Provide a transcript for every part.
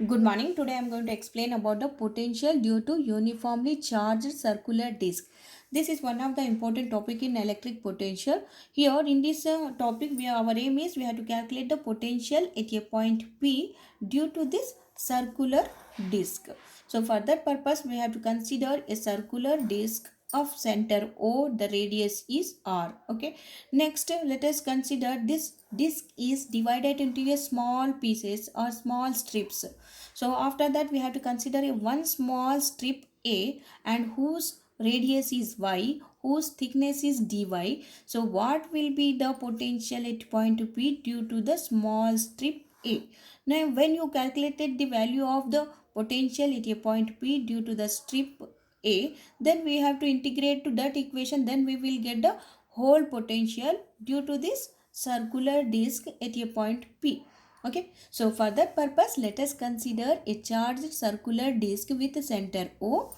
Good morning. Today I am going to explain about the potential due to uniformly charged circular disk. This is one of the important topic in electric potential. Here in this topic, our aim is we have to calculate the potential at a point P due to this circular disk. So for that purpose, we have to consider a circular disk of center O. The radius is R. Okay. Next, let us consider this disk is divided into a small pieces or small strips. So after that we have to consider a one small strip A and whose radius is y, whose thickness is dy. So what will be the potential at point P due to the small strip A? Now when you calculated the value of the potential at a point P due to the strip A, then we have to integrate to that equation, then we will get the whole potential due to this circular disk at a point P. Okay, so for that purpose, let us consider a charged circular disk with center O,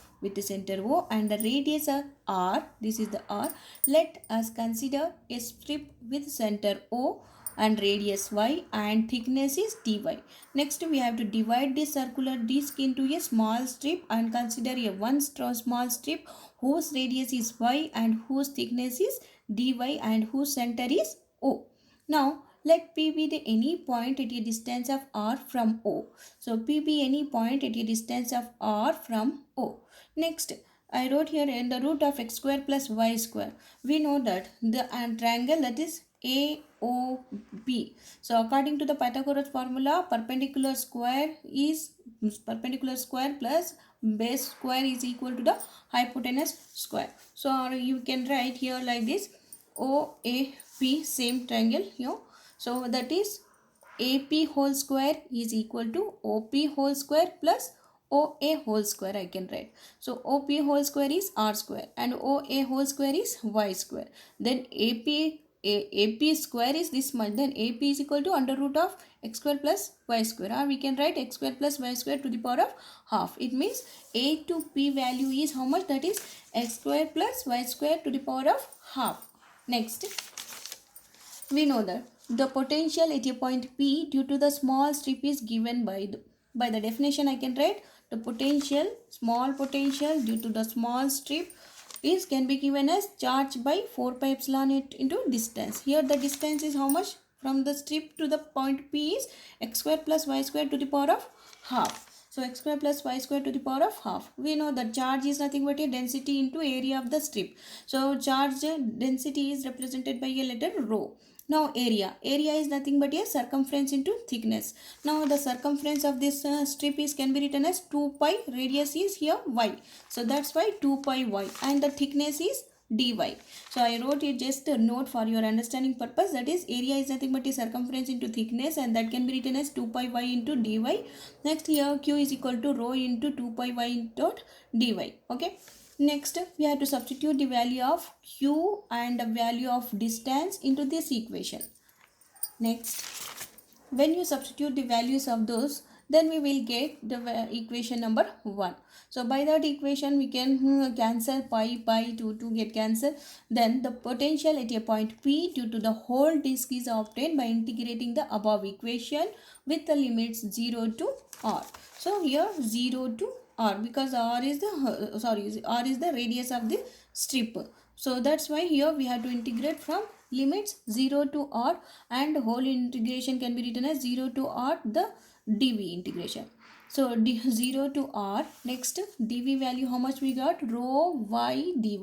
and the radius of R. This is the R. Let us consider a strip with center O and radius y and thickness is dy. Next, we have to divide this circular disk into a small strip and consider a one small strip whose radius is y and whose thickness is dy and whose center is O. Now, let P be the any point at a distance of R from O. So, P be any point at a distance of R from O. Next, I wrote here in the root of x square plus y square. We know that the triangle that is AOB. So, according to the Pythagoras formula, perpendicular square plus base square is equal to the hypotenuse square. So, you can write here like this: OAP, same triangle here. So that is AP whole square is equal to OP whole square plus OA whole square, I can write. So OP whole square is R square and OA whole square is Y square. Then AP square is this much. Then AP is equal to under root of x square plus y square. Or we can write x square plus y square to the power of half. It means A to P value is how much? That is x square plus y square to the power of half. Next, we know that the potential at a point P due to the small strip is given by the definition. I can write the potential, small potential due to the small strip is can be given as charge by 4 pi epsilon into distance. Here the distance is how much? From the strip to the point P is x square plus y square to the power of half. So x square plus y square to the power of half. We know that charge is nothing but a density into area of the strip. So charge density is represented by a letter rho. Now area is nothing but a circumference into thickness. Now the circumference of this strip is can be written as 2 pi, radius is here y. So that's why 2 pi y, and the thickness is dy. So I wrote it just a note for your understanding purpose, that is area is nothing but a circumference into thickness, and that can be written as 2 pi y into dy. Next, here q is equal to rho into 2 pi y into dy. Okay. Next, we have to substitute the value of q and the value of distance into this equation. Next, when you substitute the values of those, then we will get the equation number 1. So by that equation we can cancel pi to get cancelled. Then the potential at a point P due to the whole disk is obtained by integrating the above equation with the limits 0 to r. So here 0 to r, because r is the radius of the strip. So that's why here we have to integrate from limits 0 to r, and whole integration can be written as 0 to r the dv integration. So 0 to r. Next, dv value how much we got? Rho y dy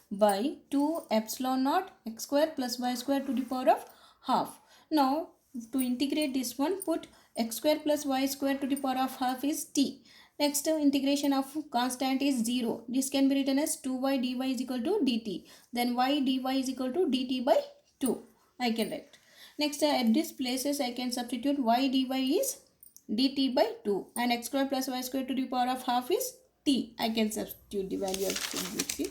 by 2 epsilon naught x square plus y square to the power of half. Now to integrate this one, put x square plus y square to the power of half is t. Next, integration of constant is 0. This can be written as 2y dy is equal to dt. Then y dy is equal to dt by 2. I can write. Next, at these places I can substitute y dy is dt by 2 and x square plus y square to the power of half is t. I can substitute the value of t.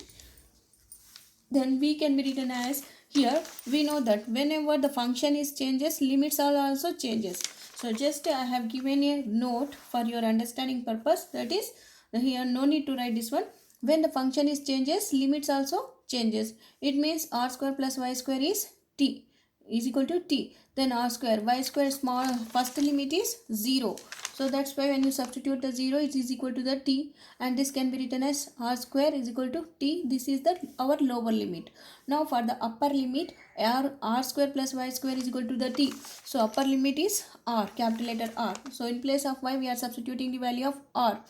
Then v can be written as, here we know that whenever the function is changes, limits are also changes. So just I have given a note for your understanding purpose, that is here no need to write this one. When the function is changes, limits also changes. It means r square plus y square is t is equal to t. Then r square y square small first limit is 0. So that's why when you substitute the 0, it is equal to the t, and this can be written as r square is equal to t. This is the our lower limit. Now for the upper limit, r square plus y square is equal to the t. So upper limit is r, capital letter R. So in place of y, we are substituting the value of r.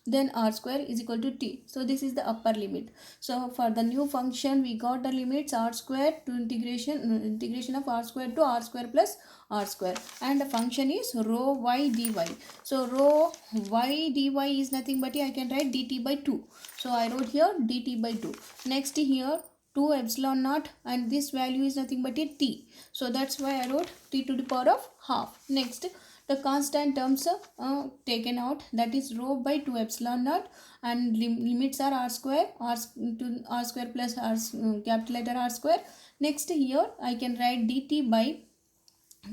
Then r square is equal to t. So this is the upper limit. So for the new function, we got the limits r square to integration of r square to r square plus r square, and the function is rho y dy. So rho y dy is nothing but I can write dt by 2. So I wrote here dt by 2. Next here 2 epsilon naught, and this value is nothing but a t. So that's why I wrote t to the power of half. Next, the constant terms taken out, that is rho by 2 epsilon naught, and limits are r square, to r square plus r capital letter R square. Next here I can write dt by,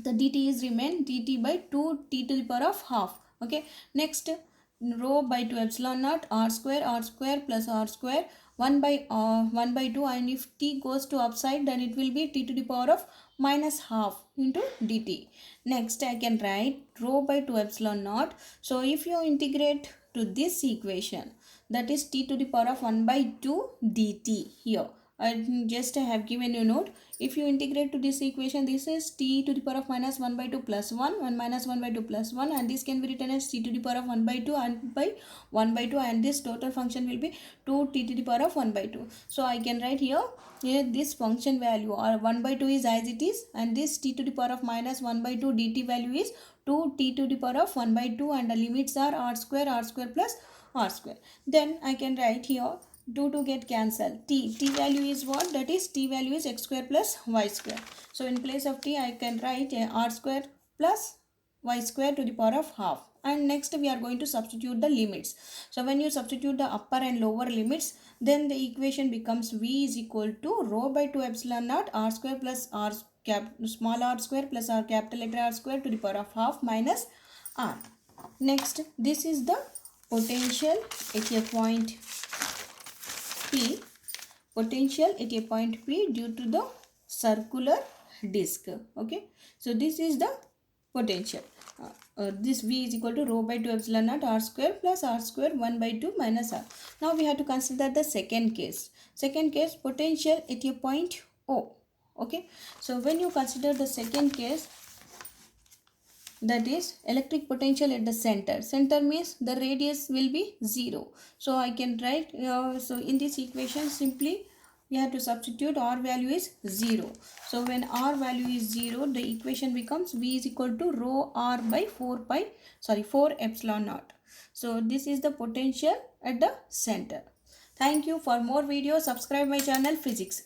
the dt is remain dt by 2 t to the power of half. Okay, next rho by 2 epsilon naught r square plus r square 1 by 2, and if t goes to upside, then it will be t to the power of minus half into dt. Next I can write rho by 2 epsilon naught. So if you integrate to this equation, that is t to the power of 1 by 2 dt. Here I just have given you note. If you integrate to this equation, this is t to the power of minus 1 by 2 plus 1 minus 1 by 2 plus 1, and this can be written as t to the power of 1 by 2 and by 1 by 2, and this total function will be 2t to the power of 1 by 2. So I can write here this function value, or 1 by 2 is as it is, and this t to the power of minus 1 by 2 dt value is 2t to the power of 1 by 2, and the limits are r square plus r square. Then I can write here 2 get cancelled. T value is what? That is t value is x square plus y square. So in place of t, I can write r square plus y square to the power of half. And next we are going to substitute the limits. So when you substitute the upper and lower limits, then the equation becomes v is equal to rho by 2 epsilon naught r square plus r small r square plus r capital letter R square to the power of half minus r. Next, this is the potential at a point P, potential at a point P due to the circular disc. Okay, so this is the potential. This V is equal to rho by 2 epsilon naught r square plus r square 1 by 2 minus r. Now we have to consider the second case. Second case, potential at a point O. Okay, so when you consider the second case, that is electric potential at the center means the radius will be 0. So I can write so in this equation simply we have to substitute r value is 0. So when r value is 0, the equation becomes v is equal to rho r by 4 epsilon naught. So this is the potential at the center. Thank you. For more videos, subscribe my channel Physics.